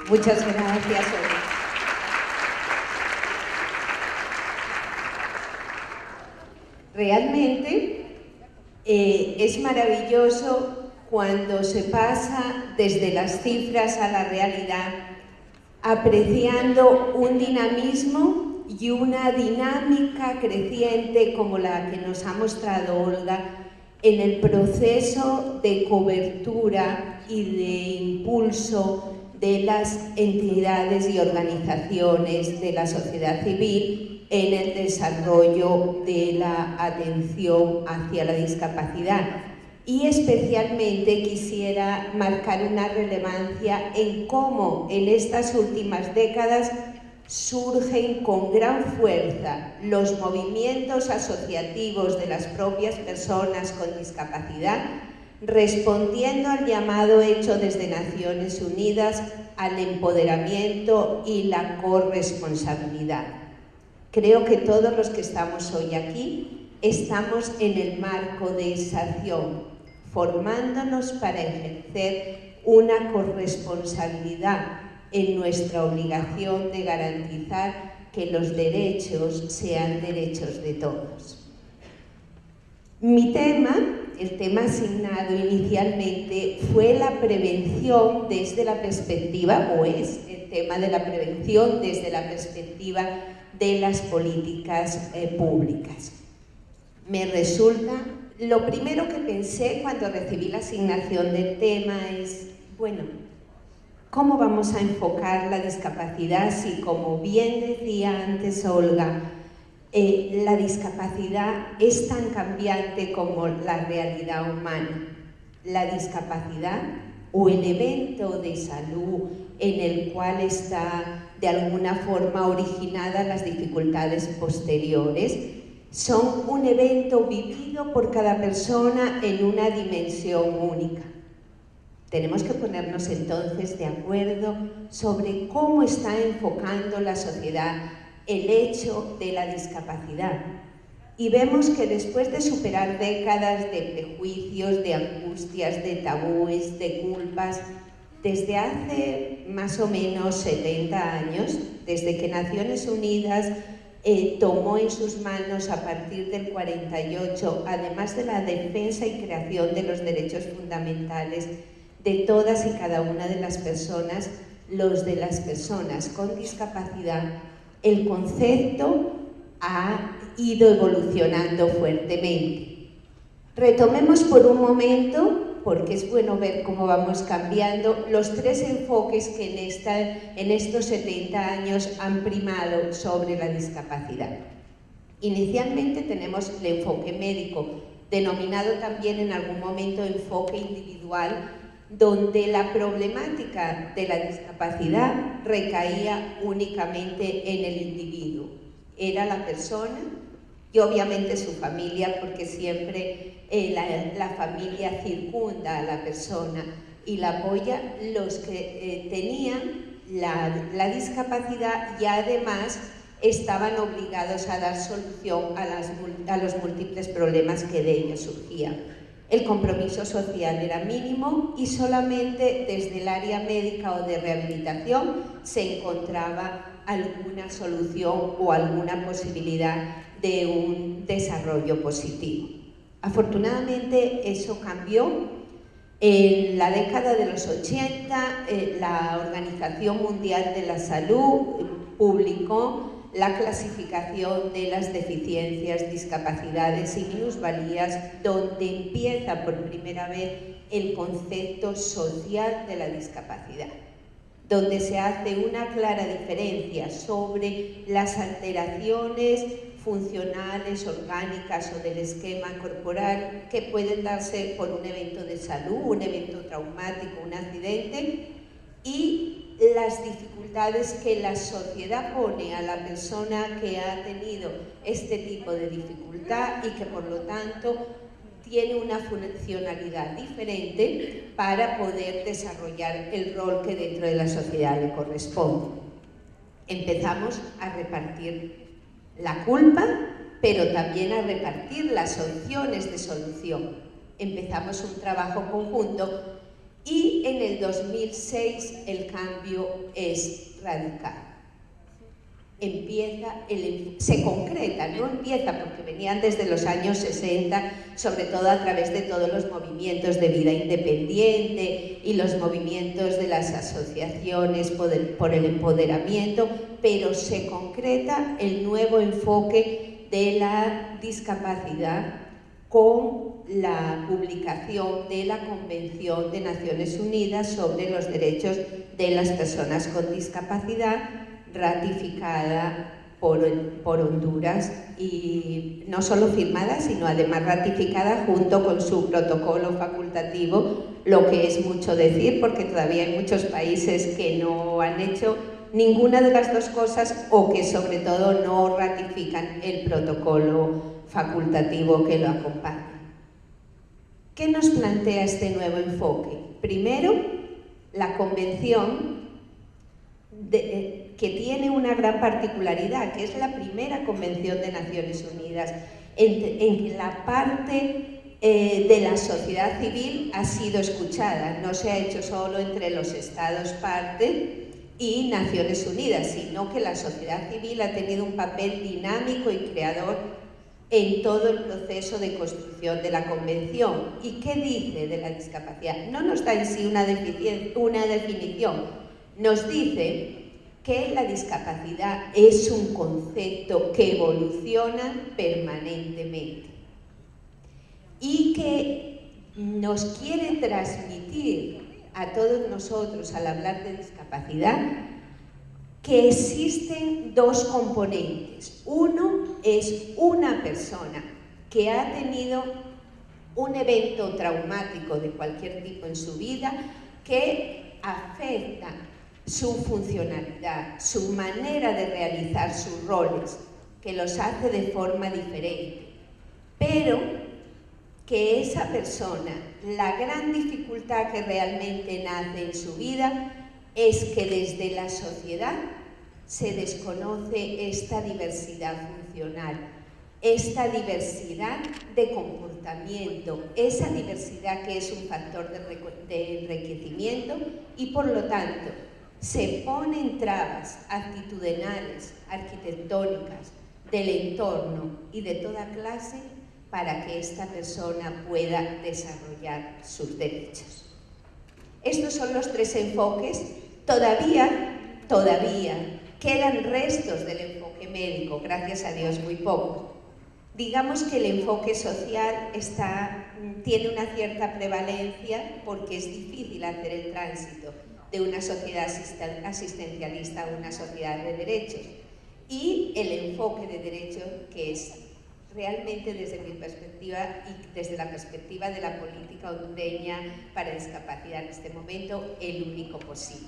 Muchas gracias, Olga. Realmente es maravilloso cuando se pasa desde las cifras a la realidad, apreciando un dinamismo y una dinámica creciente como la que nos ha mostrado Olga en el proceso de cobertura y de impulso de las entidades y organizaciones de la sociedad civil en el desarrollo de la atención hacia la discapacidad. Y especialmente quisiera marcar una relevancia en cómo en estas últimas décadas surgen con gran fuerza los movimientos asociativos de las propias personas con discapacidad, respondiendo al llamado hecho desde Naciones Unidas al empoderamiento y la corresponsabilidad. Creo que todos los que estamos hoy aquí estamos en el marco de esa acción, formándonos para ejercer una corresponsabilidad en nuestra obligación de garantizar que los derechos sean derechos de todos. Mi tema, el tema asignado inicialmente, fue la prevención desde la perspectiva, o es el tema de la prevención desde la perspectiva de las políticas públicas. Me resulta, lo primero que pensé cuando recibí la asignación del tema es, bueno, ¿cómo vamos a enfocar la discapacidad si, como bien decía antes Olga, la discapacidad es tan cambiante como la realidad humana? La discapacidad o el evento de salud en el cual está de alguna forma originadas las dificultades posteriores son un evento vivido por cada persona en una dimensión única. Tenemos que ponernos entonces de acuerdo sobre cómo está enfocando la sociedad el hecho de la discapacidad. Y vemos que después de superar décadas de prejuicios, de angustias, de tabúes, de culpas, desde hace más o menos 70 años, desde que Naciones Unidas tomó en sus manos a partir del 48, además de la defensa y creación de los derechos fundamentales de todas y cada una de las personas, los de las personas con discapacidad, el concepto ha ido evolucionando fuertemente. Retomemos por un momento, porque es bueno ver cómo vamos cambiando, los tres enfoques que en estos 70 años han primado sobre la discapacidad. Inicialmente tenemos el enfoque médico, denominado también en algún momento enfoque individual, donde la problemática de la discapacidad recaía únicamente en el individuo. Era la persona y obviamente su familia, porque siempre la familia circunda a la persona y la apoya, los que tenían la discapacidad y además estaban obligados a dar solución a los múltiples problemas que de ellos surgían. El compromiso social era mínimo y solamente desde el área médica o de rehabilitación se encontraba alguna solución o alguna posibilidad de un desarrollo positivo. Afortunadamente eso cambió. En la década de los 80, la Organización Mundial de la Salud publicó la clasificación de las deficiencias, discapacidades y minusvalías, donde empieza por primera vez el concepto social de la discapacidad, donde se hace una clara diferencia sobre las alteraciones funcionales, orgánicas o del esquema corporal que pueden darse por un evento de salud, un evento traumático, un accidente, y las dificultades que la sociedad pone a la persona que ha tenido este tipo de dificultad y que por lo tanto tiene una funcionalidad diferente para poder desarrollar el rol que dentro de la sociedad le corresponde. Empezamos a repartir la culpa, pero también a repartir las opciones de solución. Empezamos un trabajo conjunto y en el 2006 el cambio es radical. Se concreta, no empieza porque venían desde los años 60, sobre todo a través de todos los movimientos de vida independiente y los movimientos de las asociaciones por el empoderamiento, pero se concreta el nuevo enfoque de la discapacidad con la publicación de la Convención de Naciones Unidas sobre los Derechos de las Personas con Discapacidad, ratificada por Honduras, y no solo firmada, sino además ratificada junto con su protocolo facultativo, lo que es mucho decir porque todavía hay muchos países que no han hecho ninguna de las dos cosas o que sobre todo no ratifican el protocolo facultativo que lo acompaña. ¿Qué nos plantea este nuevo enfoque? Primero, la Convención que tiene una gran particularidad, que es la primera Convención de Naciones Unidas en la parte de la sociedad civil ha sido escuchada. No se ha hecho solo entre los Estados parte y Naciones Unidas, sino que la sociedad civil ha tenido un papel dinámico y creador en todo el proceso de construcción de la Convención. ¿Y qué dice de la discapacidad? No nos da en sí una definición, nos dice que la discapacidad es un concepto que evoluciona permanentemente y que nos quiere transmitir a todos nosotros al hablar de discapacidad que existen dos componentes. Uno es una persona que ha tenido un evento traumático de cualquier tipo en su vida que afecta su funcionalidad, su manera de realizar sus roles, que los hace de forma diferente, pero que esa persona, la gran dificultad que realmente nace en su vida es que desde la sociedad se desconoce esta diversidad funcional, esta diversidad de comportamiento, esa diversidad que es un factor de enriquecimiento y por lo tanto se ponen trabas actitudinales, arquitectónicas, del entorno y de toda clase para que esta persona pueda desarrollar sus derechos. Estos son los tres enfoques. Todavía quedan restos del enfoque médico, gracias a Dios muy pocos. Digamos que el enfoque social tiene una cierta prevalencia porque es difícil hacer el tránsito de una sociedad asistencialista a una sociedad de derechos, y el enfoque de derechos, que es realmente desde mi perspectiva y desde la perspectiva de la política hondureña para discapacidad en este momento, el único posible.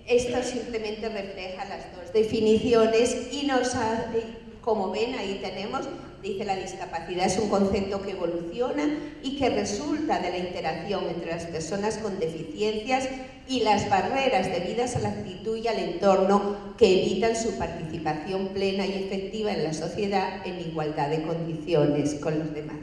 Esto simplemente refleja las dos definiciones y nos hace, como ven, ahí tenemos, dice: la discapacidad es un concepto que evoluciona y que resulta de la interacción entre las personas con deficiencias y las barreras debidas a la actitud y al entorno que evitan su participación plena y efectiva en la sociedad en igualdad de condiciones con los demás.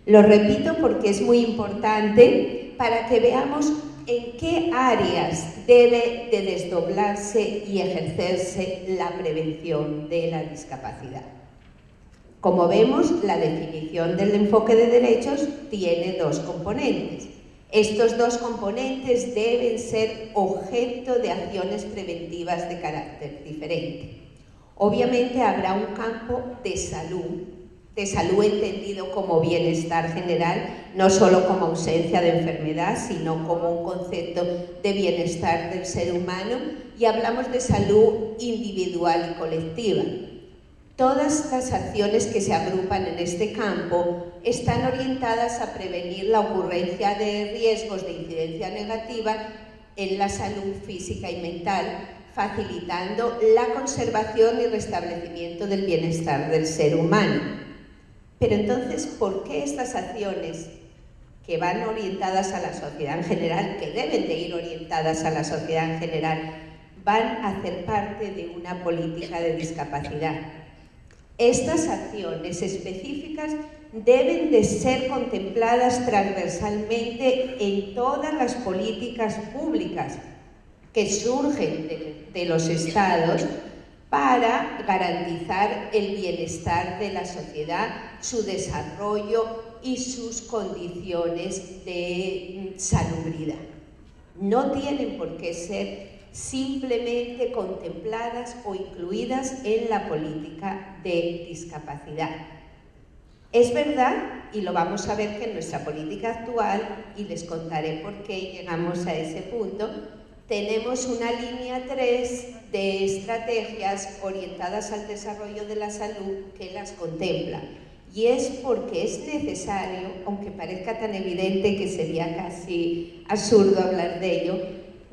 Lo repito porque es muy importante para que veamos en qué áreas debe de desdoblarse y ejercerse la prevención de la discapacidad. Como vemos, la definición del enfoque de derechos tiene dos componentes. Estos dos componentes deben ser objeto de acciones preventivas de carácter diferente. Obviamente habrá un campo de salud entendido como bienestar general, no solo como ausencia de enfermedad, sino como un concepto de bienestar del ser humano, y hablamos de salud individual y colectiva. Todas las acciones que se agrupan en este campo están orientadas a prevenir la ocurrencia de riesgos de incidencia negativa en la salud física y mental, facilitando la conservación y restablecimiento del bienestar del ser humano. Pero entonces, ¿por qué estas acciones que van orientadas a la sociedad en general, que deben de ir orientadas a la sociedad en general, van a hacer parte de una política de discapacidad? Estas acciones específicas deben de ser contempladas transversalmente en todas las políticas públicas que surgen de los estados para garantizar el bienestar de la sociedad, su desarrollo y sus condiciones de salubridad. No tienen por qué ser simplemente contempladas o incluidas en la política de discapacidad. Es verdad, y lo vamos a ver que en nuestra política actual, y les contaré por qué llegamos a ese punto, tenemos una línea 3 de estrategias orientadas al desarrollo de la salud que las contempla. Y es porque es necesario, aunque parezca tan evidente que sería casi absurdo hablar de ello,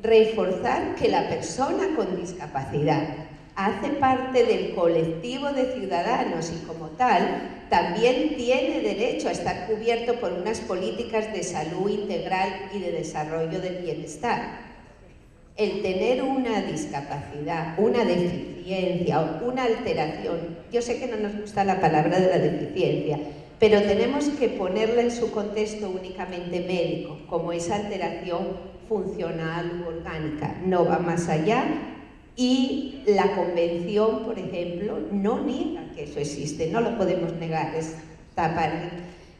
reforzar que la persona con discapacidad hace parte del colectivo de ciudadanos y como tal también tiene derecho a estar cubierto por unas políticas de salud integral y de desarrollo del bienestar. El tener una discapacidad, una deficiencia o una alteración, yo sé que no nos gusta la palabra de la deficiencia, pero tenemos que ponerla en su contexto únicamente médico, como esa alteración funcional u orgánica, no va más allá. Y la Convención, por ejemplo, no niega que eso existe, no lo podemos negar, es tapar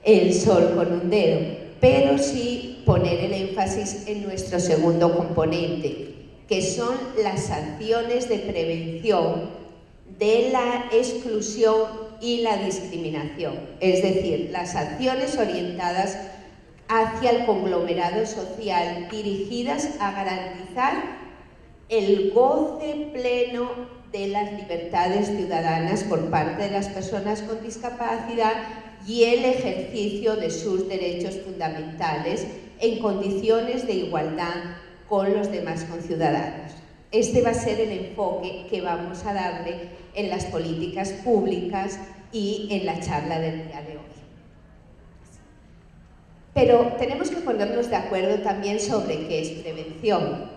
el sol con un dedo, pero sí poner el énfasis en nuestro segundo componente, que son las sanciones de prevención de la exclusión y la discriminación, es decir, las acciones orientadas hacia el conglomerado social dirigidas a garantizar el goce pleno de las libertades ciudadanas por parte de las personas con discapacidad y el ejercicio de sus derechos fundamentales en condiciones de igualdad con los demás conciudadanos. Este va a ser el enfoque que vamos a darle en las políticas públicas y en la charla del día de hoy. Pero tenemos que ponernos de acuerdo también sobre qué es prevención.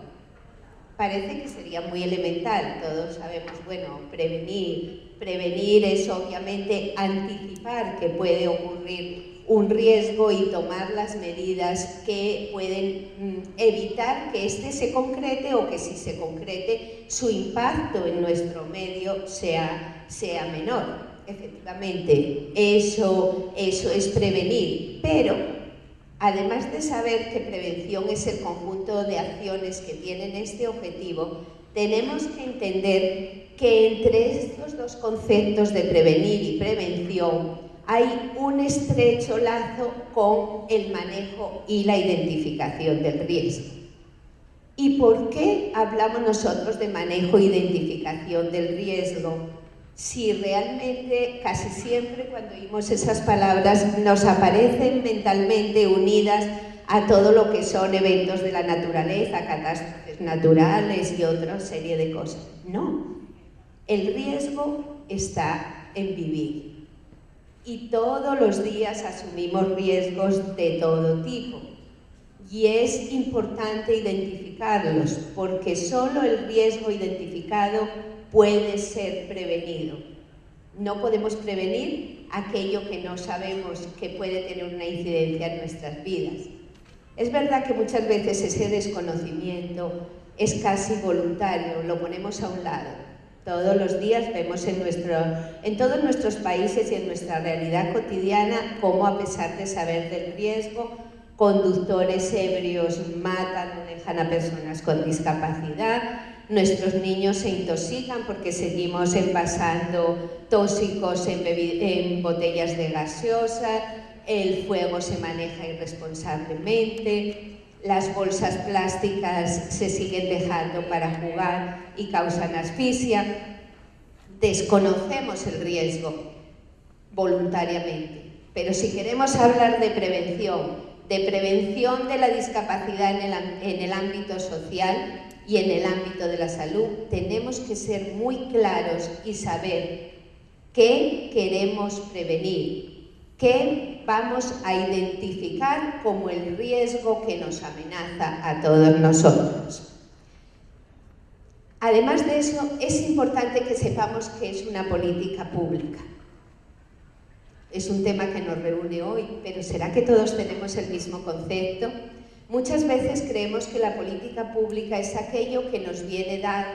Parece que sería muy elemental, todos sabemos, bueno, prevenir es obviamente anticipar que puede ocurrir un riesgo y tomar las medidas que pueden evitar que éste se concrete o que si se concrete su impacto en nuestro medio sea menor. Efectivamente, eso es prevenir, pero además de saber que prevención es el conjunto de acciones que tienen este objetivo, tenemos que entender que entre estos dos conceptos de prevenir y prevención hay un estrecho lazo con el manejo y la identificación del riesgo. ¿Y por qué hablamos nosotros de manejo e identificación del riesgo? Si realmente casi siempre cuando oímos esas palabras nos aparecen mentalmente unidas a todo lo que son eventos de la naturaleza, catástrofes naturales y otra serie de cosas. No, el riesgo está en vivir y todos los días asumimos riesgos de todo tipo y es importante identificarlos porque solo el riesgo identificado puede ser prevenido. No podemos prevenir aquello que no sabemos que puede tener una incidencia en nuestras vidas. Es verdad que muchas veces ese desconocimiento es casi voluntario, lo ponemos a un lado. Todos los días vemos en todos nuestros países y en nuestra realidad cotidiana cómo, a pesar de saber del riesgo, conductores ebrios matan o dejan a personas con discapacidad. Nuestros niños se intoxican porque seguimos envasando tóxicos en botellas de gaseosa, el fuego se maneja irresponsablemente, las bolsas plásticas se siguen dejando para jugar y causan asfixia. Desconocemos el riesgo voluntariamente, pero si queremos hablar de prevención de la discapacidad en el ámbito social y en el ámbito de la salud, tenemos que ser muy claros y saber qué queremos prevenir, qué vamos a identificar como el riesgo que nos amenaza a todos nosotros. Además de eso, es importante que sepamos qué es una política pública. es un tema que nos reúne hoy, pero ¿será que todos tenemos el mismo concepto? Muchas veces creemos que la política pública es aquello que nos viene dado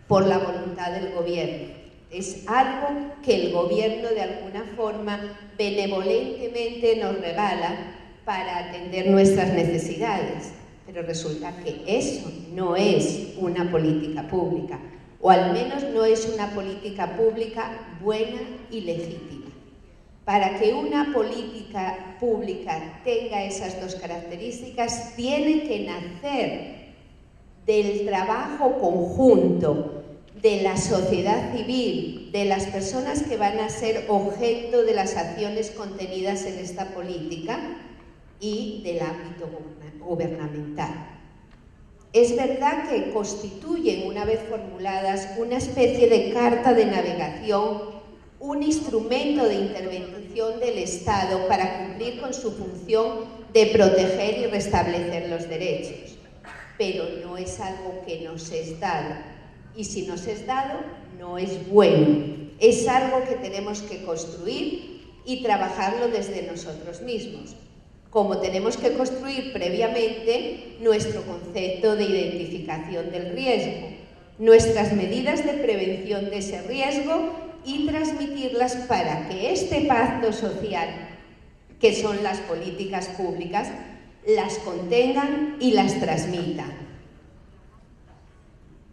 por la voluntad del gobierno. Es algo que el gobierno de alguna forma benevolentemente nos regala para atender nuestras necesidades. Pero resulta que eso no es una política pública, o al menos no es una política pública buena y legítima. Para que una política pública tenga esas dos características, tiene que nacer del trabajo conjunto de la sociedad civil, de las personas que van a ser objeto de las acciones contenidas en esta política y del ámbito gubernamental. Es verdad que constituyen, una vez formuladas, una especie de carta de navegación, un instrumento de intervención del Estado para cumplir con su función de proteger y restablecer los derechos. Pero no es algo que nos es dado. Y si nos es dado, no es bueno. Es algo que tenemos que construir y trabajarlo desde nosotros mismos. Como tenemos que construir previamente nuestro concepto de identificación del riesgo, nuestras medidas de prevención de ese riesgo y transmitirlas para que este pacto social, que son las políticas públicas, las contengan y las transmitan.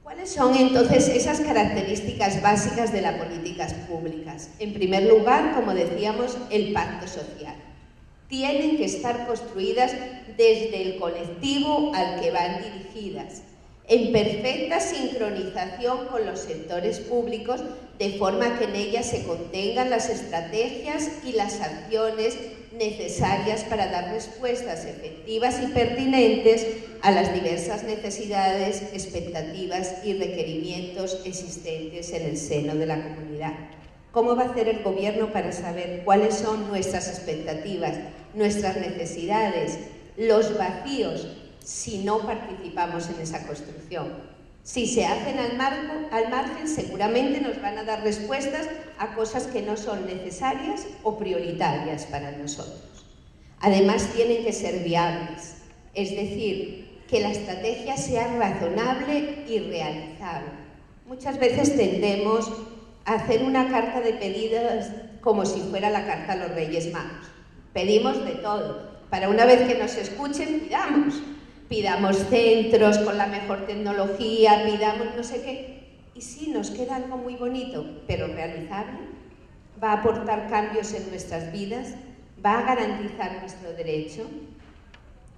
¿Cuáles son entonces esas características básicas de las políticas públicas? En primer lugar, como decíamos, el pacto social. Tienen que estar construidas desde el colectivo al que van dirigidas, en perfecta sincronización con los sectores públicos, de forma que en ellas se contengan las estrategias y las acciones necesarias para dar respuestas efectivas y pertinentes a las diversas necesidades, expectativas y requerimientos existentes en el seno de la comunidad. ¿Cómo va a hacer el gobierno para saber cuáles son nuestras expectativas, nuestras necesidades, los vacíos, si no participamos en esa construcción? Si se hacen al margen, seguramente nos van a dar respuestas a cosas que no son necesarias o prioritarias para nosotros. Además, tienen que ser viables, es decir, que la estrategia sea razonable y realizable. Muchas veces tendemos a hacer una carta de pedidos como si fuera la carta a los Reyes Magos. Pedimos de todo. Para una vez que nos escuchen, pidamos centros con la mejor tecnología, pidamos no sé qué. Y sí, nos queda algo muy bonito, pero realizable. ¿Va a aportar cambios en nuestras vidas? ¿Va a garantizar nuestro derecho?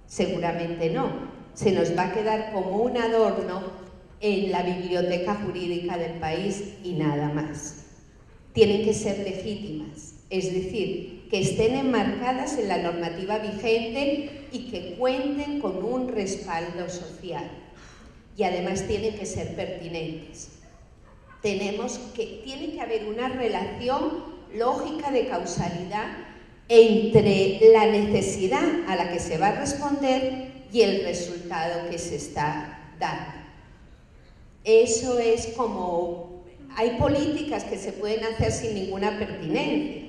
Seguramente no. Se nos va a quedar como un adorno en la biblioteca jurídica del país y nada más. Tienen que ser legítimas, es decir, que estén enmarcadas en la normativa vigente y que cuenten con un respaldo social. Y además tienen que ser pertinentes. Tiene que haber una relación lógica de causalidad entre la necesidad a la que se va a responder y el resultado que se está dando. Eso es como... Hay políticas que se pueden hacer sin ninguna pertinencia.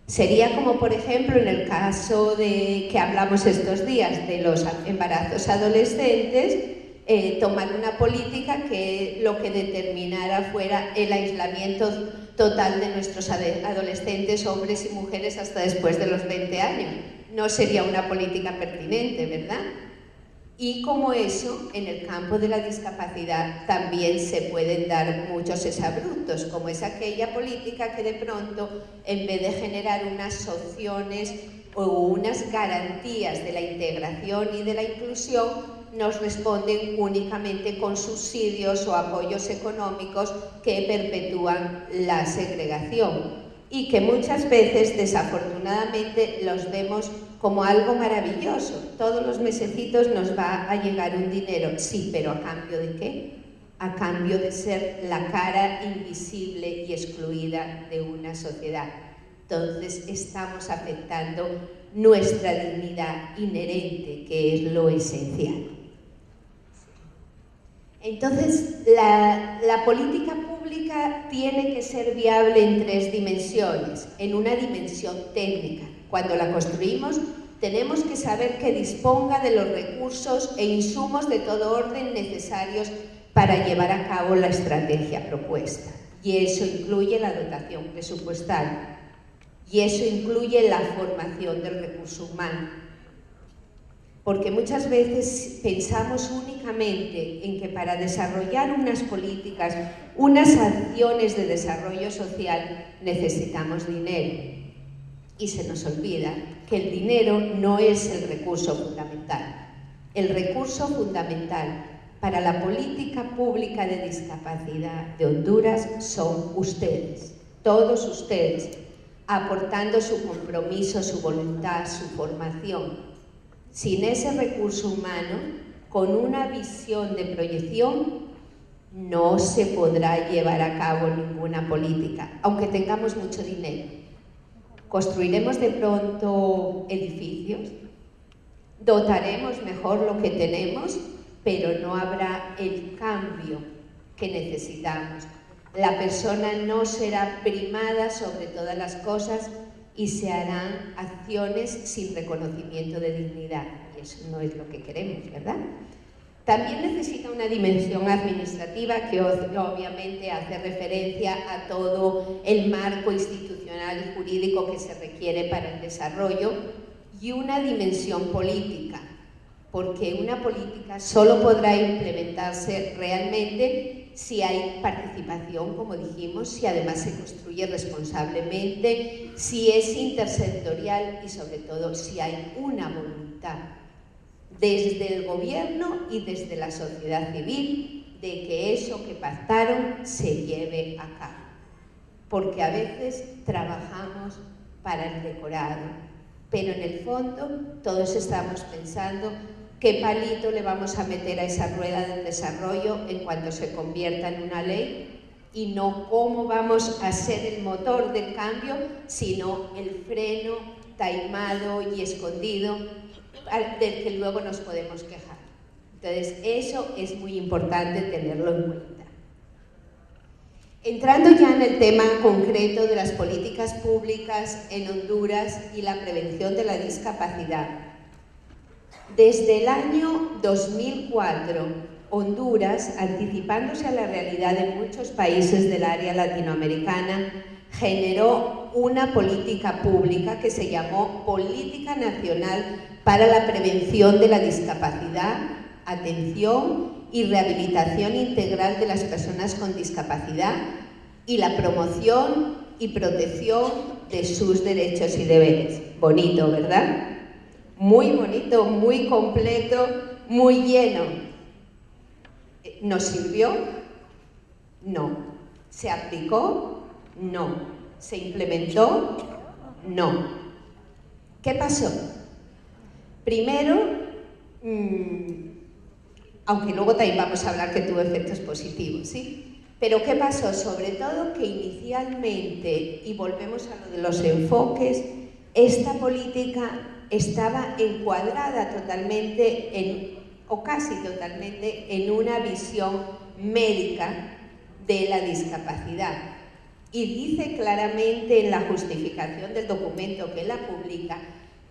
Sería como, por ejemplo, en el caso de que hablamos estos días de los embarazos adolescentes, tomar una política que lo que determinara fuera el aislamiento total de nuestros adolescentes, hombres y mujeres, hasta después de los 20 años. No sería una política pertinente, ¿verdad? Y como eso, en el campo de la discapacidad también se pueden dar muchos exabruptos, como es aquella política que de pronto, en vez de generar unas opciones o unas garantías de la integración y de la inclusión, nos responden únicamente con subsidios o apoyos económicos que perpetúan la segregación y que muchas veces, desafortunadamente, los vemos como algo maravilloso. Todos los mesecitos nos va a llegar un dinero. Sí, pero ¿a cambio de qué? A cambio de ser la cara invisible y excluida de una sociedad. Entonces estamos afectando nuestra dignidad inherente, que es lo esencial. Entonces, la política pública política tiene que ser viable en 3 dimensiones. En una dimensión técnica. Cuando la construimos, tenemos que saber que disponga de los recursos e insumos de todo orden necesarios para llevar a cabo la estrategia propuesta. Y eso incluye la dotación presupuestal. Y eso incluye la formación del recurso humano. Porque muchas veces pensamos únicamente en que para desarrollar unas políticas, unas acciones de desarrollo social, necesitamos dinero. Y se nos olvida que el dinero no es el recurso fundamental. El recurso fundamental para la política pública de discapacidad de Honduras son ustedes, todos ustedes, aportando su compromiso, su voluntad, su formación. Sin ese recurso humano, con una visión de proyección, no se podrá llevar a cabo ninguna política, aunque tengamos mucho dinero. Construiremos de pronto edificios, dotaremos mejor lo que tenemos, pero no habrá el cambio que necesitamos. La persona no será primada sobre todas las cosas y se harán acciones sin reconocimiento de dignidad. Y eso no es lo que queremos, ¿verdad? También necesita una dimensión administrativa que obviamente hace referencia a todo el marco institucional y jurídico que se requiere para el desarrollo, y una dimensión política, porque una política solo podrá implementarse realmente si hay participación, como dijimos, si además se construye responsablemente, si es intersectorial y sobre todo si hay una voluntad desde el gobierno y desde la sociedad civil de que eso que pactaron se lleve a cabo. Porque a veces trabajamos para el decorado, pero en el fondo todos estamos pensando qué palito le vamos a meter a esa rueda del desarrollo en cuanto se convierta en una ley, y no cómo vamos a ser el motor del cambio, sino el freno taimado y escondido del que luego nos podemos quejar. Entonces, eso es muy importante tenerlo en cuenta. Entrando ya en el tema concreto de las políticas públicas en Honduras y la prevención de la discapacidad. Desde el año 2004, Honduras, anticipándose a la realidad de muchos países del área latinoamericana, generó una política pública que se llamó Política Nacional para la Prevención de la Discapacidad, Atención y Rehabilitación Integral de las Personas con Discapacidad y la promoción y protección de sus derechos y deberes. Bonito, ¿verdad? Muy bonito, muy completo, muy lleno. ¿Nos sirvió? No. ¿Se aplicó? No. ¿Se implementó? No. ¿Qué pasó? Primero, aunque luego también vamos a hablar que tuvo efectos positivos, ¿sí? Pero ¿qué pasó? Sobre todo que inicialmente, y volvemos a lo de los enfoques, esta política estaba encuadrada totalmente o casi totalmente en una visión médica de la discapacidad. Y dice claramente en la justificación del documento que la publica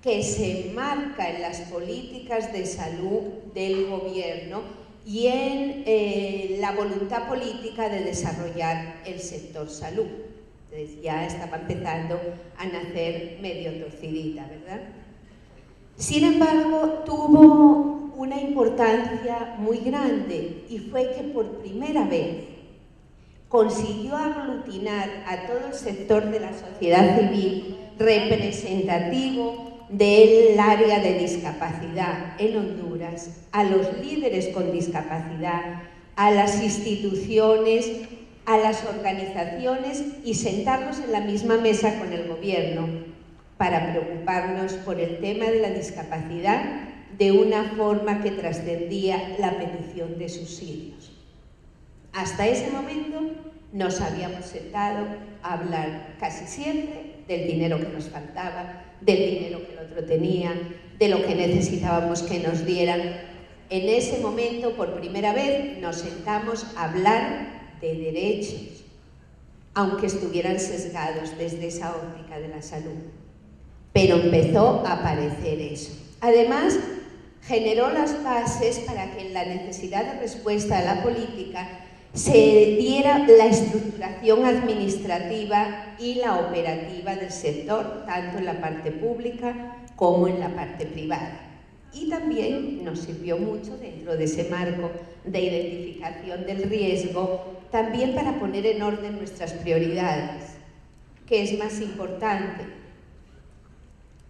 que se enmarca en las políticas de salud del gobierno y en la voluntad política de desarrollar el sector salud. Entonces ya estaba empezando a nacer medio torcidita, ¿verdad? Sin embargo, tuvo una importancia muy grande y fue que por primera vez consiguió aglutinar a todo el sector de la sociedad civil representativo del área de discapacidad en Honduras, a los líderes con discapacidad, a las instituciones, a las organizaciones, y sentarnos en la misma mesa con el gobierno para preocuparnos por el tema de la discapacidad de una forma que trascendía la petición de subsidios. Hasta ese momento nos habíamos sentado a hablar casi siempre del dinero que nos faltaba, del dinero que el otro tenía, de lo que necesitábamos que nos dieran. En ese momento, por primera vez, nos sentamos a hablar de derechos, aunque estuvieran sesgados desde esa óptica de la salud. Pero empezó a aparecer eso. Además, generó las bases para que en la necesidad de respuesta a la política se diera la estructuración administrativa y la operativa del sector, tanto en la parte pública como en la parte privada. Y también nos sirvió mucho dentro de ese marco de identificación del riesgo, también para poner en orden nuestras prioridades. ¿Qué es más importante?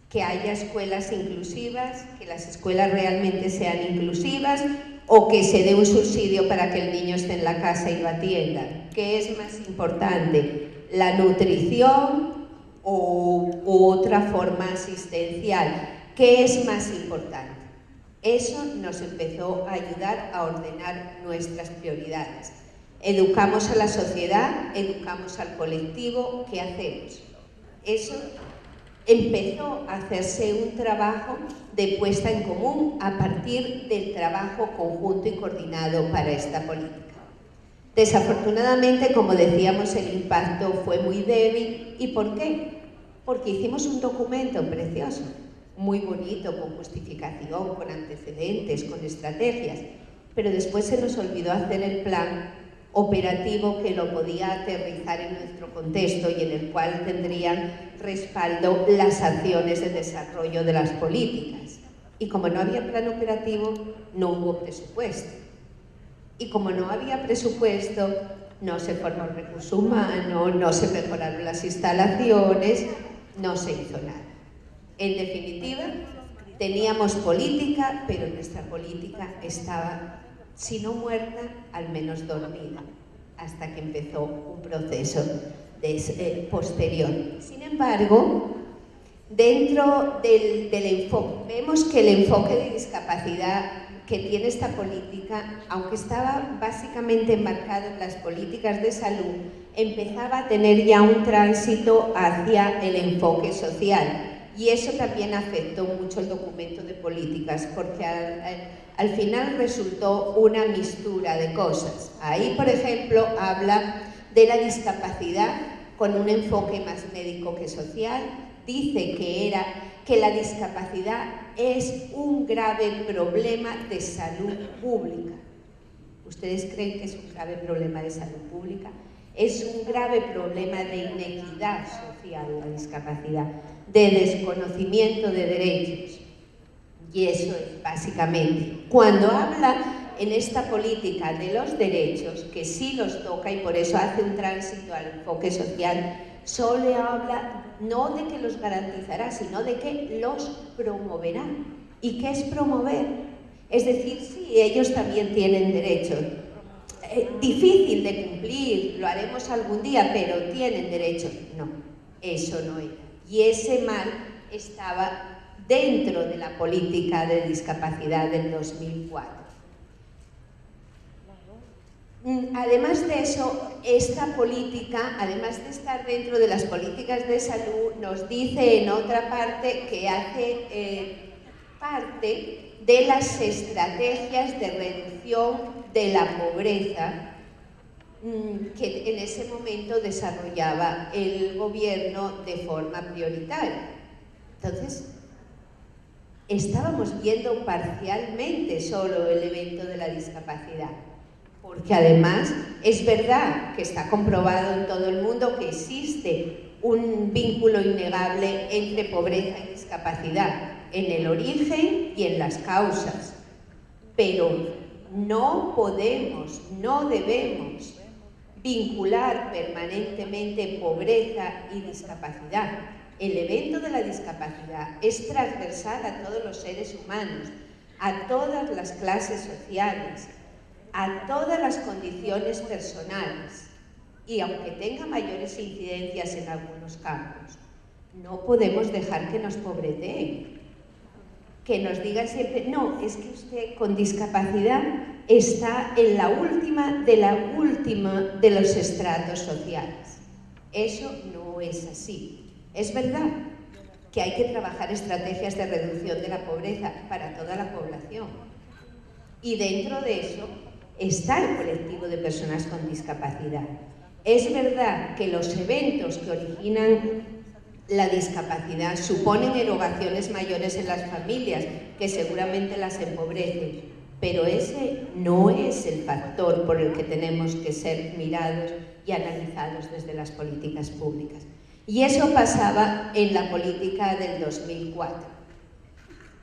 Que haya escuelas inclusivas, que las escuelas realmente sean inclusivas, o que se dé un subsidio para que el niño esté en la casa y lo atienda. ¿Qué es más importante? ¿La nutrición u otra forma asistencial? ¿Qué es más importante? Eso nos empezó a ayudar a ordenar nuestras prioridades. Educamos a la sociedad, educamos al colectivo, ¿qué hacemos? Eso empezó a hacerse un trabajo de puesta en común a partir del trabajo conjunto y coordinado para esta política. Desafortunadamente, como decíamos, el impacto fue muy débil. ¿Y por qué? Porque hicimos un documento precioso, muy bonito, con justificación, con antecedentes, con estrategias, pero después se nos olvidó hacer el plan operativo que lo podía aterrizar en nuestro contexto y en el cual tendrían respaldo las acciones de desarrollo de las políticas. Y como no había plan operativo, no hubo presupuesto. Y como no había presupuesto, no se formó el recurso humano, no se mejoraron las instalaciones, no se hizo nada. En definitiva, teníamos política, pero nuestra política estaba, si no muerta, al menos dormida, hasta que empezó un proceso posterior. Sin embargo, dentro del enfoque, vemos que el enfoque de discapacidad que tiene esta política, aunque estaba básicamente enmarcado en las políticas de salud, empezaba a tener ya un tránsito hacia el enfoque social. Y eso también afectó mucho el documento de políticas, porque al final resultó una mistura de cosas. Ahí, por ejemplo, habla de la discapacidad con un enfoque más médico que social. Dice que la discapacidad es un grave problema de salud pública. ¿Ustedes creen que es un grave problema de salud pública? Es un grave problema de inequidad social la discapacidad, de desconocimiento de derechos. Y eso es básicamente. Cuando habla en esta política de los derechos, que sí los toca y por eso hace un tránsito al enfoque social, solo habla no de que los garantizará, sino de que los promoverá. ¿Y qué es promover? Es decir, sí, ellos también tienen derechos. Difícil de cumplir, lo haremos algún día, pero tienen derechos. No, eso no era. Y ese mal estaba dentro de la política de discapacidad del 2004. Además de eso, esta política, además de estar dentro de las políticas de salud, nos dice en otra parte que hace parte de las estrategias de reducción de la pobreza que en ese momento desarrollaba el gobierno de forma prioritaria. Entonces, estábamos viendo parcialmente solo el evento de la discapacidad, porque además es verdad que está comprobado en todo el mundo que existe un vínculo innegable entre pobreza y discapacidad, en el origen y en las causas, pero no podemos, no debemos vincular permanentemente pobreza y discapacidad. El evento de la discapacidad es transversal a todos los seres humanos, a todas las clases sociales, a todas las condiciones personales, y aunque tenga mayores incidencias en algunos campos, no podemos dejar que nos pobreteen, que nos digan siempre, no, es que usted con discapacidad está en la última de los estratos sociales. Eso no es así. Es verdad que hay que trabajar estrategias de reducción de la pobreza para toda la población. Y dentro de eso está el colectivo de personas con discapacidad. Es verdad que los eventos que originan la discapacidad suponen erogaciones mayores en las familias, que seguramente las empobrecen, pero ese no es el factor por el que tenemos que ser mirados y analizados desde las políticas públicas. Y eso pasaba en la política del 2004.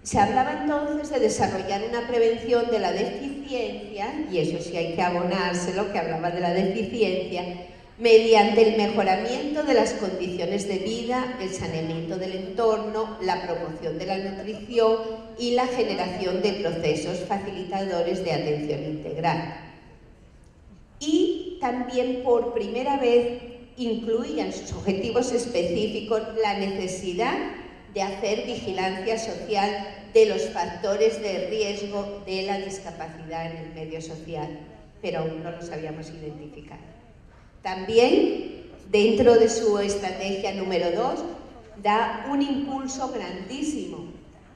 Se hablaba entonces de desarrollar una prevención de la deficiencia, y eso sí hay que abonárselo, que hablaba de la deficiencia, mediante el mejoramiento de las condiciones de vida, el saneamiento del entorno, la promoción de la nutrición y la generación de procesos facilitadores de atención integral. Y también por primera vez incluía en sus objetivos específicos la necesidad de hacer vigilancia social de los factores de riesgo de la discapacidad en el medio social, pero aún no los habíamos identificado. También, dentro de su estrategia número 2, da un impulso grandísimo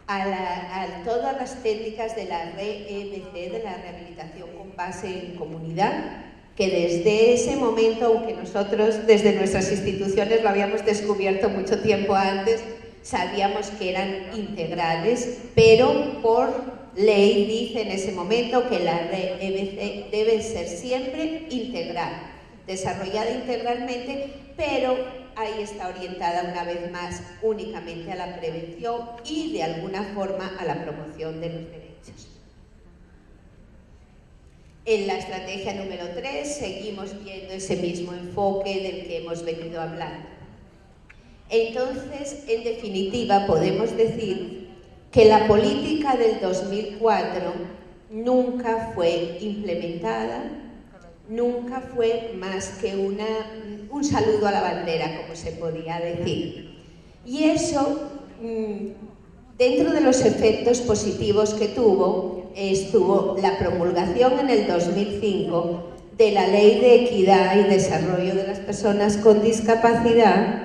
a todas las técnicas de la REBC, de la rehabilitación con base en comunidad, que desde ese momento, aunque nosotros desde nuestras instituciones lo habíamos descubierto mucho tiempo antes, sabíamos que eran integrales, pero por ley dice en ese momento que la REBC debe ser siempre integral, desarrollada integralmente, pero ahí está orientada una vez más únicamente a la prevención y de alguna forma a la promoción de los derechos. En la estrategia número 3 seguimos viendo ese mismo enfoque del que hemos venido hablando. Entonces, en definitiva, podemos decir que la política del 2004 nunca fue implementada, nunca fue más que un saludo a la bandera, como se podía decir. Y eso, dentro de los efectos positivos que tuvo, estuvo la promulgación en el 2005 de la Ley de Equidad y Desarrollo de las Personas con Discapacidad.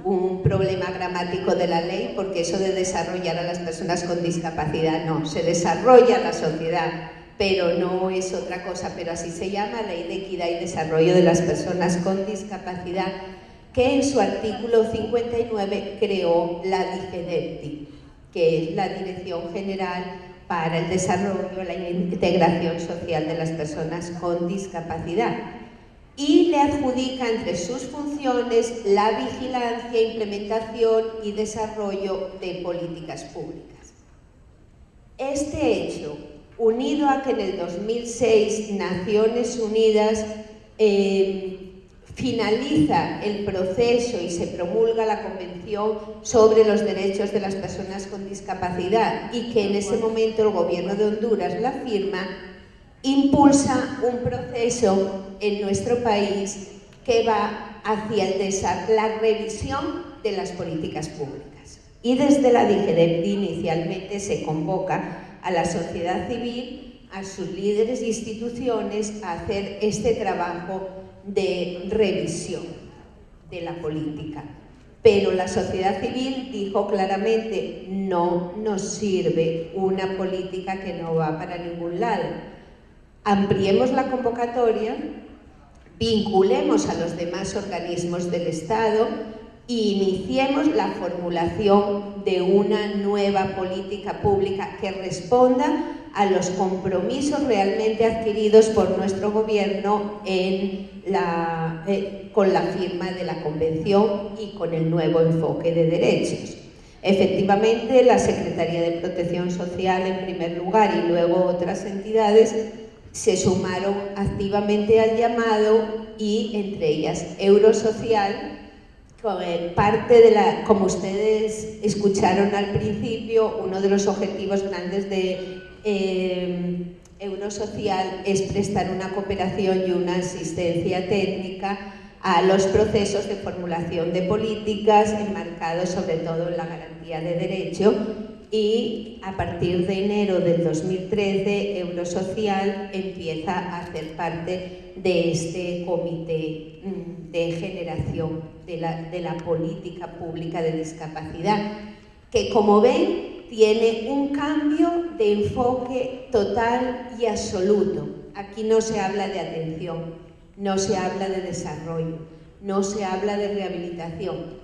Un problema gramático de la ley, porque eso de desarrollar a las personas con discapacidad no, se desarrolla la sociedad, pero no es otra cosa, pero así se llama, Ley de Equidad y Desarrollo de las Personas con Discapacidad, que en su artículo 59 creó la DIGEDEPTI, que es la Dirección General para el Desarrollo y la Integración Social de las Personas con Discapacidad, y le adjudica entre sus funciones la vigilancia, implementación y desarrollo de políticas públicas. Este hecho, unido a que en el 2006 Naciones Unidas finaliza el proceso y se promulga la Convención sobre los Derechos de las Personas con Discapacidad, y que en ese momento el Gobierno de Honduras la firma, impulsa un proceso en nuestro país que va hacia la revisión de las políticas públicas. Y desde la DIGEDEPTI inicialmente se convoca a la sociedad civil, a sus líderes e instituciones, a hacer este trabajo de revisión de la política. Pero la sociedad civil dijo claramente: no nos sirve una política que no va para ningún lado. Ampliemos la convocatoria, vinculemos a los demás organismos del Estado e iniciemos la formulación de una nueva política pública que responda a los compromisos realmente adquiridos por nuestro gobierno con la firma de la Convención y con el nuevo enfoque de derechos. Efectivamente, la Secretaría de Protección Social en primer lugar y luego otras entidades se sumaron activamente al llamado, y entre ellas Eurosocial, como ustedes escucharon al principio, uno de los objetivos grandes de Eurosocial es prestar una cooperación y una asistencia técnica a los procesos de formulación de políticas enmarcados sobre todo en la garantía de derecho, y a partir de enero del 2013 Eurosocial empieza a hacer parte de este comité de generación de la política pública de discapacidad, que, como ven, tiene un cambio de enfoque total y absoluto. Aquí no se habla de atención no se habla de desarrollo, no se habla de rehabilitación.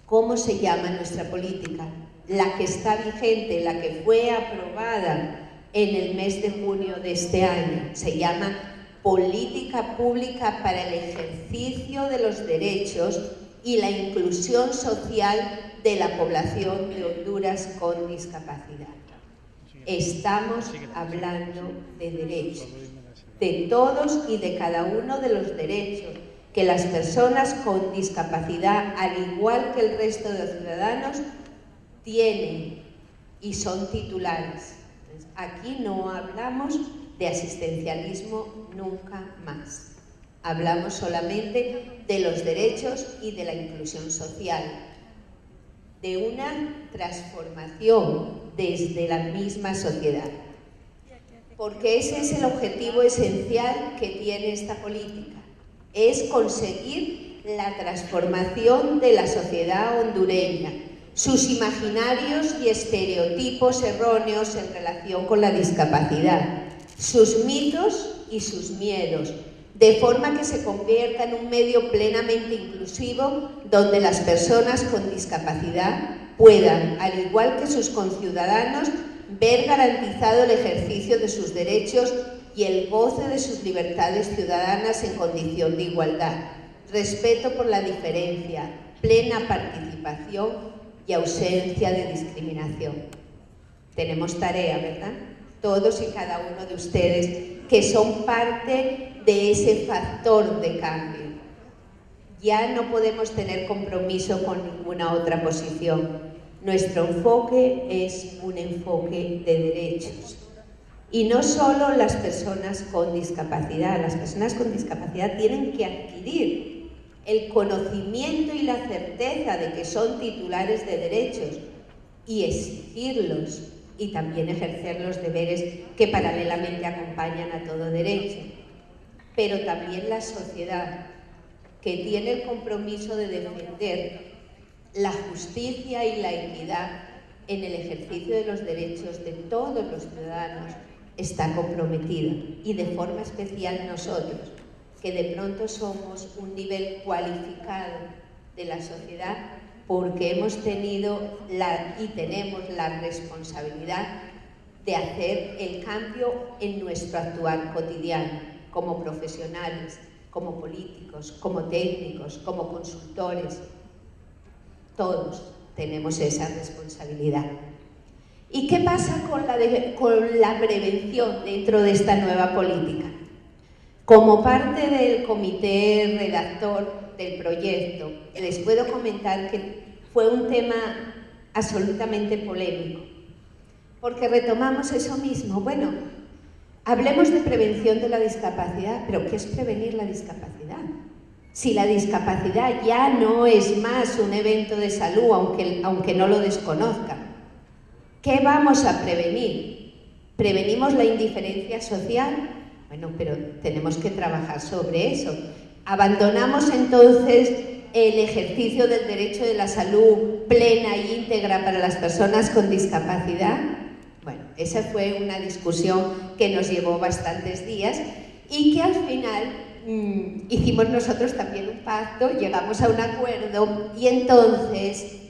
¿Cómo se llama nuestra política? La que está vigente, la que fue aprobada en el mes de junio de este año, se llama Política Pública para el Ejercicio de los Derechos y la Inclusión Social de la Población de Honduras con Discapacidad. Estamos hablando de derechos, de todos y de cada uno de los derechos que las personas con discapacidad, al igual que el resto de los ciudadanos, tienen y son titulares. Aquí no hablamos de asistencialismo nunca más. Hablamos solamente de los derechos y de la inclusión social, de una transformación desde la misma sociedad. Porque ese es el objetivo esencial que tiene esta política, es conseguir la transformación de la sociedad hondureña, sus imaginarios y estereotipos erróneos en relación con la discapacidad, sus mitos y sus miedos, de forma que se convierta en un medio plenamente inclusivo donde las personas con discapacidad puedan, al igual que sus conciudadanos, ver garantizado el ejercicio de sus derechos y el goce de sus libertades ciudadanas en condición de igualdad, respeto por la diferencia, plena participación y ausencia de discriminación. Tenemos tarea, ¿verdad? Todos y cada uno de ustedes que son parte de ese factor de cambio. Ya no podemos tener compromiso con ninguna otra posición. Nuestro enfoque es un enfoque de derechos. Y no solo las personas con discapacidad. Las personas con discapacidad tienen que adquirir el conocimiento y la certeza de que son titulares de derechos y exigirlos y también ejercer los deberes que paralelamente acompañan a todo derecho. Pero también la sociedad, que tiene el compromiso de defender la justicia y la equidad en el ejercicio de los derechos de todos los ciudadanos, está comprometida. Y de forma especial nosotros, que de pronto somos un nivel cualificado de la sociedad, porque hemos tenido y tenemos la responsabilidad de hacer el cambio en nuestro actuar cotidiano, como profesionales, como políticos, como técnicos, como consultores. Todos tenemos esa responsabilidad. ¿Y qué pasa con la prevención dentro de esta nueva política? Como parte del comité redactor del proyecto, les puedo comentar que fue un tema absolutamente polémico, porque retomamos eso mismo. Bueno, hablemos de prevención de la discapacidad, pero ¿qué es prevenir la discapacidad? Si la discapacidad ya no es más un evento de salud, aunque no lo desconozca, ¿qué vamos a prevenir? ¿Prevenimos la indiferencia social? Bueno, pero tenemos que trabajar sobre eso. ¿Abandonamos entonces el ejercicio del derecho de la salud plena e íntegra para las personas con discapacidad? Bueno, esa fue una discusión que nos llevó bastantes días y que al final hicimos nosotros también un pacto, llegamos a un acuerdo y entonces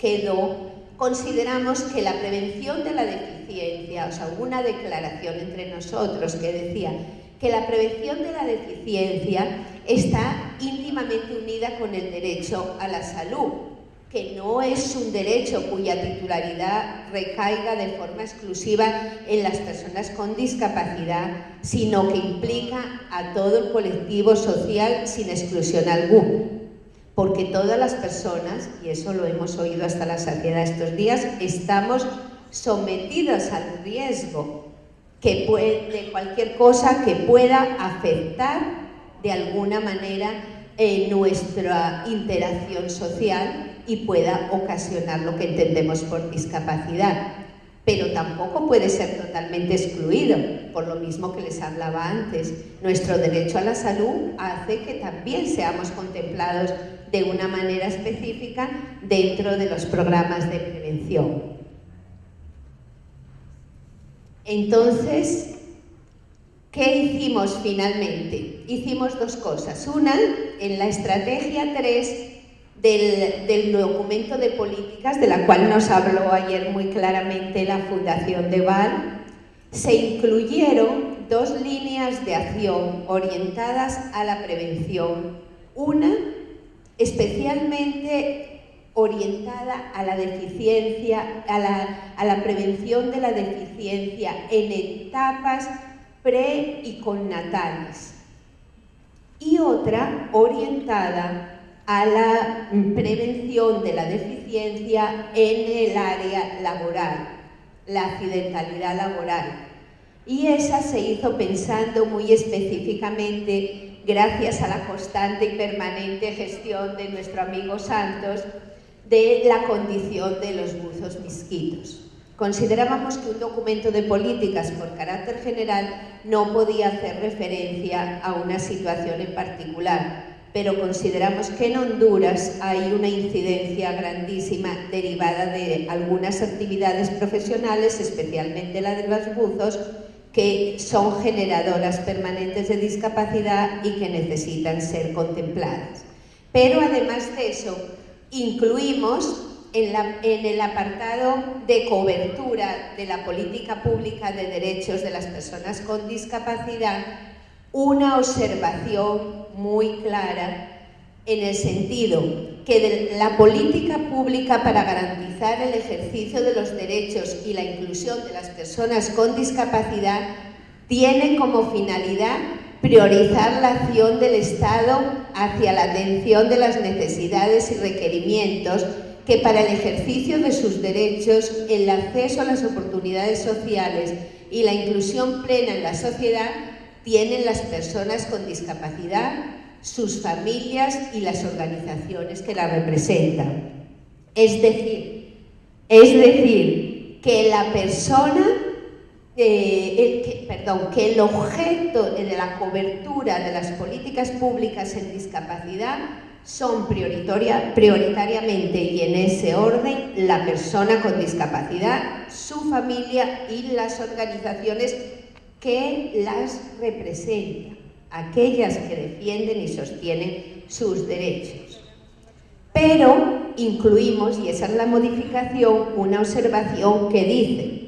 consideramos que la prevención de la deficiencia, o sea, hubo una declaración entre nosotros que decía que la prevención de la deficiencia está íntimamente unida con el derecho a la salud, que no es un derecho cuya titularidad recaiga de forma exclusiva en las personas con discapacidad, sino que implica a todo el colectivo social sin exclusión alguna. Porque todas las personas, y eso lo hemos oído hasta la saciedad estos días, estamos sometidas al riesgo de cualquier cosa que pueda afectar de alguna manera nuestra interacción social y pueda ocasionar lo que entendemos por discapacidad. Pero tampoco puede ser totalmente excluido, por lo mismo que les hablaba antes. Nuestro derecho a la salud hace que también seamos contemplados de una manera específica dentro de los programas de prevención. Entonces, ¿Qué hicimos finalmente? Hicimos dos cosas. Una, en la estrategia 3 del documento de políticas, de la cual nos habló ayer muy claramente la Fundación de Val, se incluyeron dos líneas de acción orientadas a la prevención. Una, especialmente orientada a la deficiencia, a la prevención de la deficiencia en etapas pre y connatales. Y otra, orientada a la prevención de la deficiencia en el área laboral, la accidentalidad laboral. Y esa se hizo pensando muy específicamente, gracias a la constante y permanente gestión de nuestro amigo Santos, de la condición de los buzos misquitos. Considerábamos que un documento de políticas por carácter general no podía hacer referencia a una situación en particular, pero consideramos que en Honduras hay una incidencia grandísima derivada de algunas actividades profesionales, especialmente la de los buzos, que son generadoras permanentes de discapacidad y que necesitan ser contempladas. Pero además de eso, incluimos en el apartado de cobertura de la política pública de derechos de las personas con discapacidad una observación muy clara en el sentido que la política pública para garantizar el ejercicio de los derechos y la inclusión de las personas con discapacidad tiene como finalidad priorizar la acción del Estado hacia la atención de las necesidades y requerimientos que para el ejercicio de sus derechos, el acceso a las oportunidades sociales y la inclusión plena en la sociedad tienen las personas con discapacidad, sus familias y las organizaciones que la representan. Es decir, que la persona, que el objeto de la cobertura de las políticas públicas en discapacidad son prioritariamente y en ese orden la persona con discapacidad, su familia y las organizaciones que las representan, aquellas que defienden y sostienen sus derechos. Pero incluimos, y esa es la modificación, una observación que dice: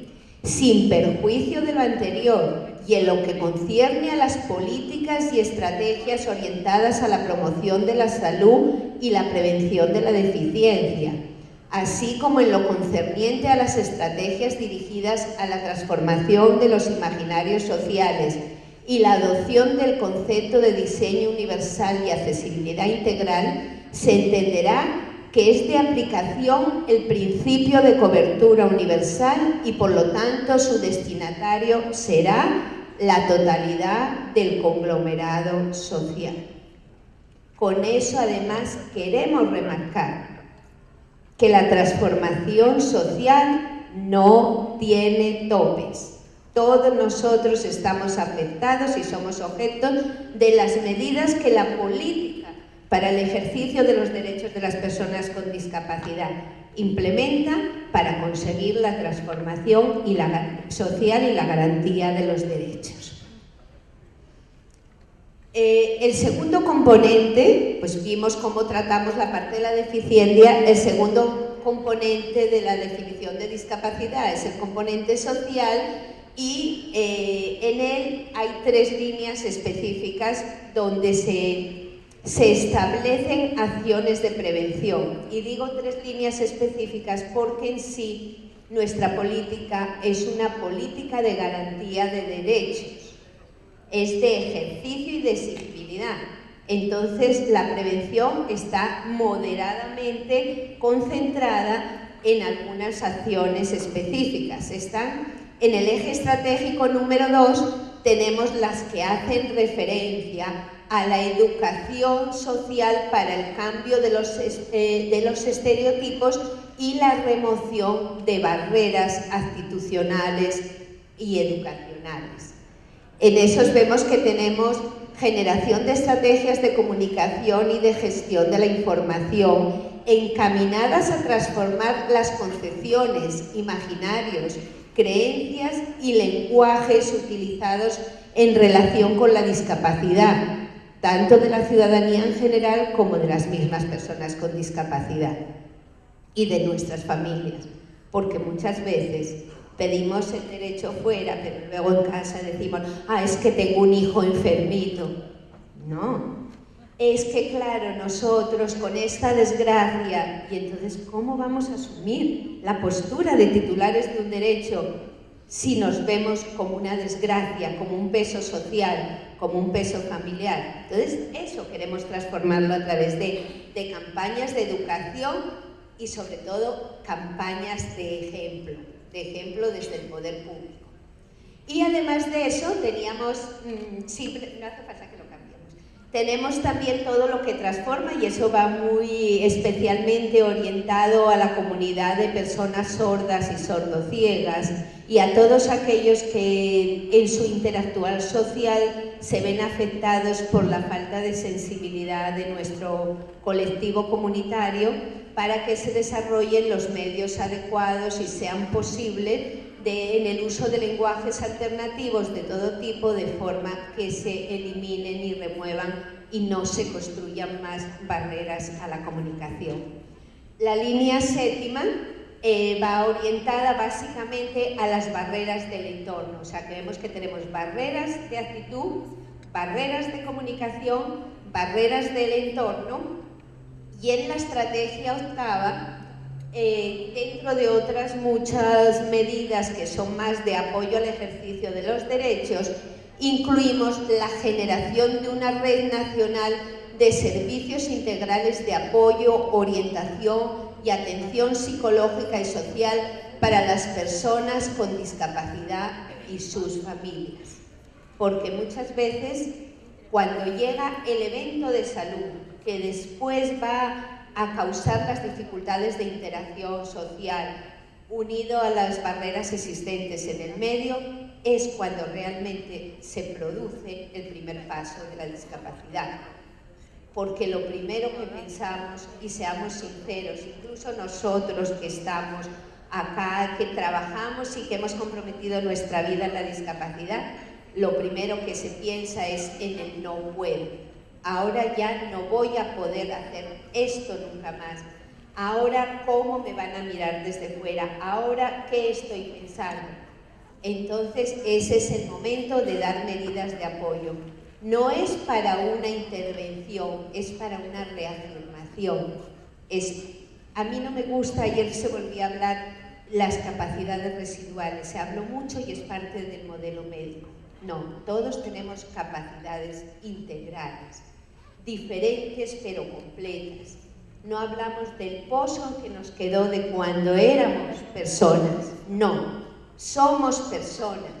sin perjuicio de lo anterior y en lo que concierne a las políticas y estrategias orientadas a la promoción de la salud y la prevención de la deficiencia, así como en lo concerniente a las estrategias dirigidas a la transformación de los imaginarios sociales y la adopción del concepto de diseño universal y accesibilidad integral, se entenderá que es de aplicación el principio de cobertura universal y por lo tanto su destinatario será la totalidad del conglomerado social. Con eso además queremos remarcar que la transformación social no tiene topes. Todos nosotros estamos afectados y somos objeto de las medidas que la política para el ejercicio de los derechos de las personas con discapacidad implementa para conseguir la transformación social y la garantía de los derechos. El segundo componente, pues vimos cómo tratamos la parte de la deficiencia. El segundo componente de la definición de discapacidad es el componente social y en él hay 3 líneas específicas donde se establecen acciones de prevención. Y digo 3 líneas específicas porque en sí nuestra política es una política de garantía de derechos, es de ejercicio y de exigibilidad. Entonces la prevención está moderadamente concentrada en algunas acciones específicas. Están en el eje estratégico número 2, tenemos las que hacen referencia a la educación social para el cambio de los estereotipos y la remoción de barreras actitudinales y educacionales. En esos vemos que tenemos generación de estrategias de comunicación y de gestión de la información encaminadas a transformar las concepciones, imaginarios, creencias y lenguajes utilizados en relación con la discapacidad, tanto de la ciudadanía en general como de las mismas personas con discapacidad y de nuestras familias, porque muchas veces pedimos el derecho fuera, pero luego en casa decimos, es que tengo un hijo enfermito. No, es que claro, nosotros con esta desgracia, y entonces ¿cómo vamos a asumir la postura de titulares de un derecho si nos vemos como una desgracia, como un peso social, como un peso familiar? Entonces eso queremos transformarlo a través de campañas de educación y sobre todo campañas de ejemplo desde el poder público. Y además de eso teníamos, no hace falta que lo cambiemos, tenemos también todo lo que transforma, y eso va muy especialmente orientado a la comunidad de personas sordas y sordociegas y a todos aquellos que en su interactuar social se ven afectados por la falta de sensibilidad de nuestro colectivo comunitario, para que se desarrollen los medios adecuados y sean posibles en el uso de lenguajes alternativos de todo tipo, de forma que se eliminen y remuevan y no se construyan más barreras a la comunicación. La línea séptima va orientada básicamente a las barreras del entorno, o sea que vemos que tenemos barreras de actitud, barreras de comunicación, barreras del entorno, y en la estrategia octava, dentro de otras muchas medidas que son más de apoyo al ejercicio de los derechos, incluimos la generación de una red nacional de servicios integrales de apoyo, orientación y atención psicológica y social para las personas con discapacidad y sus familias. Porque muchas veces, cuando llega el evento de salud, que después va a causar las dificultades de interacción social, unido a las barreras existentes en el medio, es cuando realmente se produce el primer paso de la discapacidad. Porque lo primero que pensamos, y seamos sinceros, incluso nosotros que estamos acá, que trabajamos y que hemos comprometido nuestra vida en la discapacidad, lo primero que se piensa es en el no puedo. Ahora ya no voy a poder hacer esto nunca más. Ahora, ¿cómo me van a mirar desde fuera? Ahora, ¿qué estoy pensando? Entonces, ese es el momento de dar medidas de apoyo. No es para una intervención, es para una reafirmación. A mí no me gusta, ayer se volvió a hablar, las capacidades residuales. Se habló mucho y es parte del modelo médico. No, todos tenemos capacidades integrales, diferentes pero completas. No hablamos del pozo que nos quedó de cuando éramos personas, no, somos personas.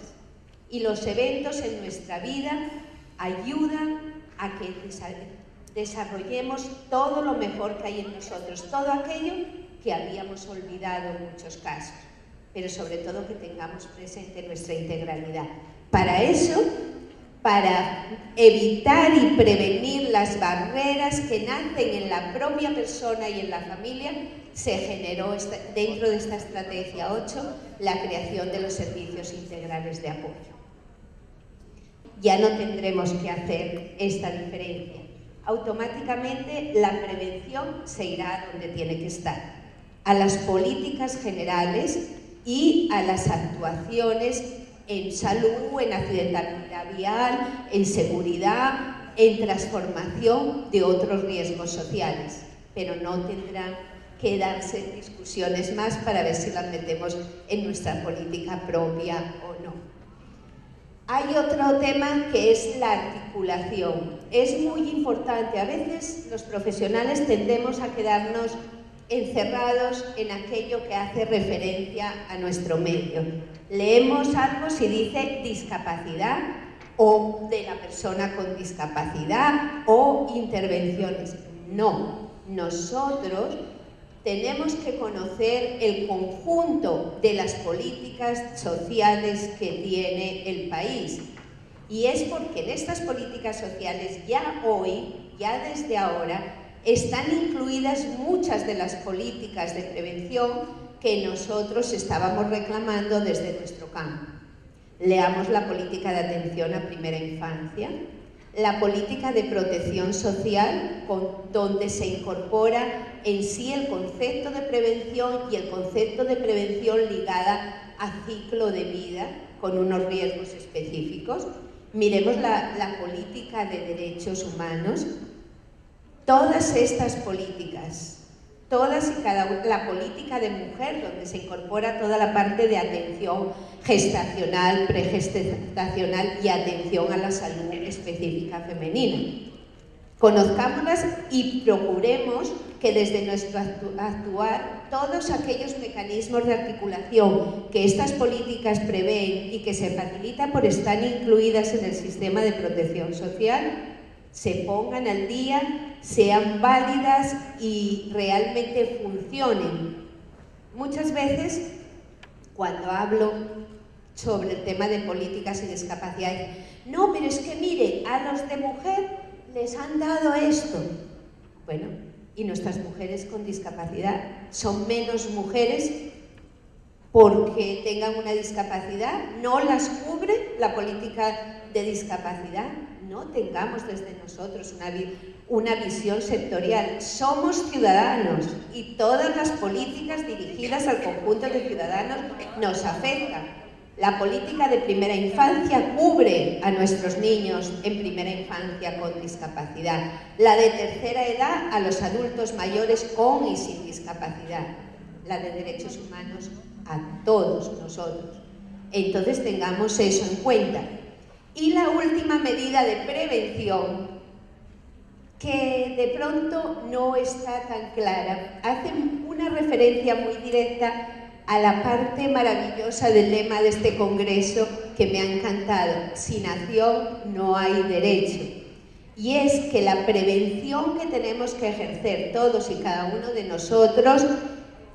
Y los eventos en nuestra vida ayudan a que desarrollemos todo lo mejor que hay en nosotros, todo aquello que habíamos olvidado en muchos casos, pero sobre todo que tengamos presente nuestra integralidad. Para eso, para evitar y prevenir las barreras que nacen en la propia persona y en la familia, se generó dentro de esta estrategia 8 la creación de los servicios integrales de apoyo. Ya no tendremos que hacer esta diferencia. Automáticamente la prevención se irá a donde tiene que estar, a las políticas generales y a las actuaciones en salud, en accidentalidad vial, en seguridad, en transformación de otros riesgos sociales. Pero no tendrán que darse discusiones más para ver si las metemos en nuestra política propia o no. Hay otro tema que es la articulación. Es muy importante. A veces los profesionales tendemos a quedarnos encerrados en aquello que hace referencia a nuestro medio. Leemos algo si dice discapacidad o de la persona con discapacidad o intervenciones. No, nosotros tenemos que conocer el conjunto de las políticas sociales que tiene el país. Y es porque en estas políticas sociales ya hoy, ya desde ahora, están incluidas muchas de las políticas de prevención que nosotros estábamos reclamando desde nuestro campo. Leamos la política de atención a primera infancia, la política de protección social, donde se incorpora en sí el concepto de prevención y el concepto de prevención ligada a ciclo de vida con unos riesgos específicos. Miremos la política de derechos humanos. Todas estas políticas, todas y cada una, la política de mujer, donde se incorpora toda la parte de atención gestacional, pregestacional y atención a la salud específica femenina. Conozcámoslas y procuremos que desde nuestro actuar todos aquellos mecanismos de articulación que estas políticas prevén y que se facilita por estar incluidas en el sistema de protección social se pongan al día, sean válidas y realmente funcionen. Muchas veces, cuando hablo sobre el tema de políticas y discapacidad, no, pero es que mire, a los de mujer les han dado esto. Bueno, ¿y nuestras mujeres con discapacidad son menos mujeres porque tengan una discapacidad? ¿No las cubre la política de discapacidad? No tengamos desde nosotros una visión sectorial. Somos ciudadanos y todas las políticas dirigidas al conjunto de ciudadanos nos afectan. La política de primera infancia cubre a nuestros niños en primera infancia con discapacidad. La de tercera edad a los adultos mayores con y sin discapacidad. La de derechos humanos a todos nosotros. Entonces tengamos eso en cuenta. Y la última medida de prevención, que de pronto no está tan clara, hace una referencia muy directa a la parte maravillosa del lema de este congreso que me ha encantado: sin acción no hay derecho. Y es que la prevención que tenemos que ejercer todos y cada uno de nosotros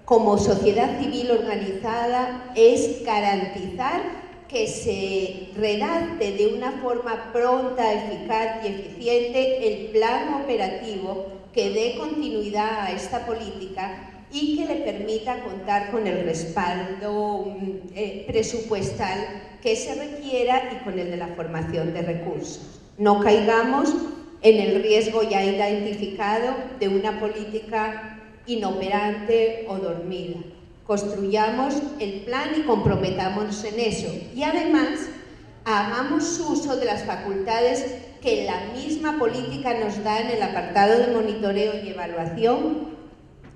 como sociedad civil organizada es garantizar que se redacte de una forma pronta, eficaz y eficiente el plan operativo que dé continuidad a esta política y que le permita contar con el respaldo presupuestal que se requiera y con el de la formación de recursos. No caigamos en el riesgo ya identificado de una política inoperante o dormida. Construyamos el plan y comprometámonos en eso. Y además, hagamos uso de las facultades que la misma política nos da en el apartado de monitoreo y evaluación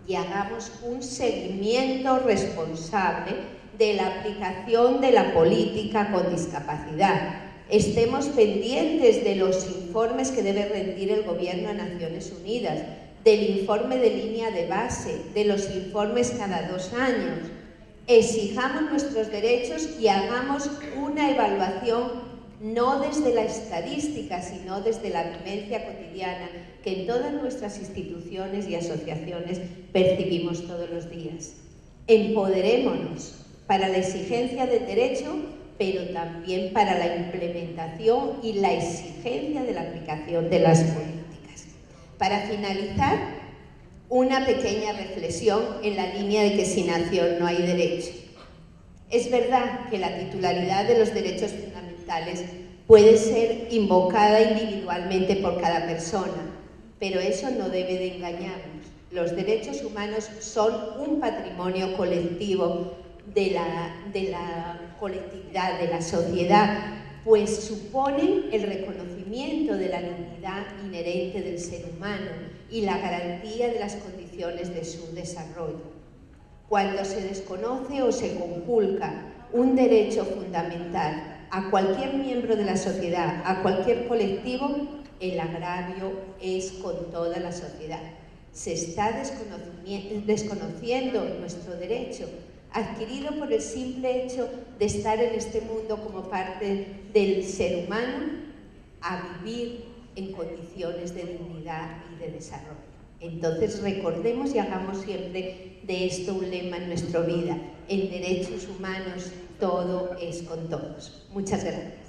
y hagamos un seguimiento responsable de la aplicación de la política con discapacidad. Estemos pendientes de los informes que debe rendir el Gobierno a Naciones Unidas, del informe de línea de base, de los informes cada 2 años. Exijamos nuestros derechos y hagamos una evaluación no desde la estadística, sino desde la vivencia cotidiana que en todas nuestras instituciones y asociaciones percibimos todos los días. Empoderémonos para la exigencia de derecho, pero también para la implementación y la exigencia de la aplicación de las políticas. Para finalizar, una pequeña reflexión en la línea de que sin acción no hay derecho. Es verdad que la titularidad de los derechos fundamentales puede ser invocada individualmente por cada persona, pero eso no debe de engañarnos. Los derechos humanos son un patrimonio colectivo de la colectividad, de la sociedad, pues suponen el reconocimiento de la dignidad inherente del ser humano y la garantía de las condiciones de su desarrollo. Cuando se desconoce o se conculca un derecho fundamental a cualquier miembro de la sociedad, a cualquier colectivo, el agravio es con toda la sociedad. Se está desconociendo nuestro derecho, adquirido por el simple hecho de estar en este mundo como parte del ser humano, a vivir en condiciones de dignidad y de desarrollo. Entonces recordemos y hagamos siempre de esto un lema en nuestra vida: en derechos humanos todo es con todos. Muchas gracias.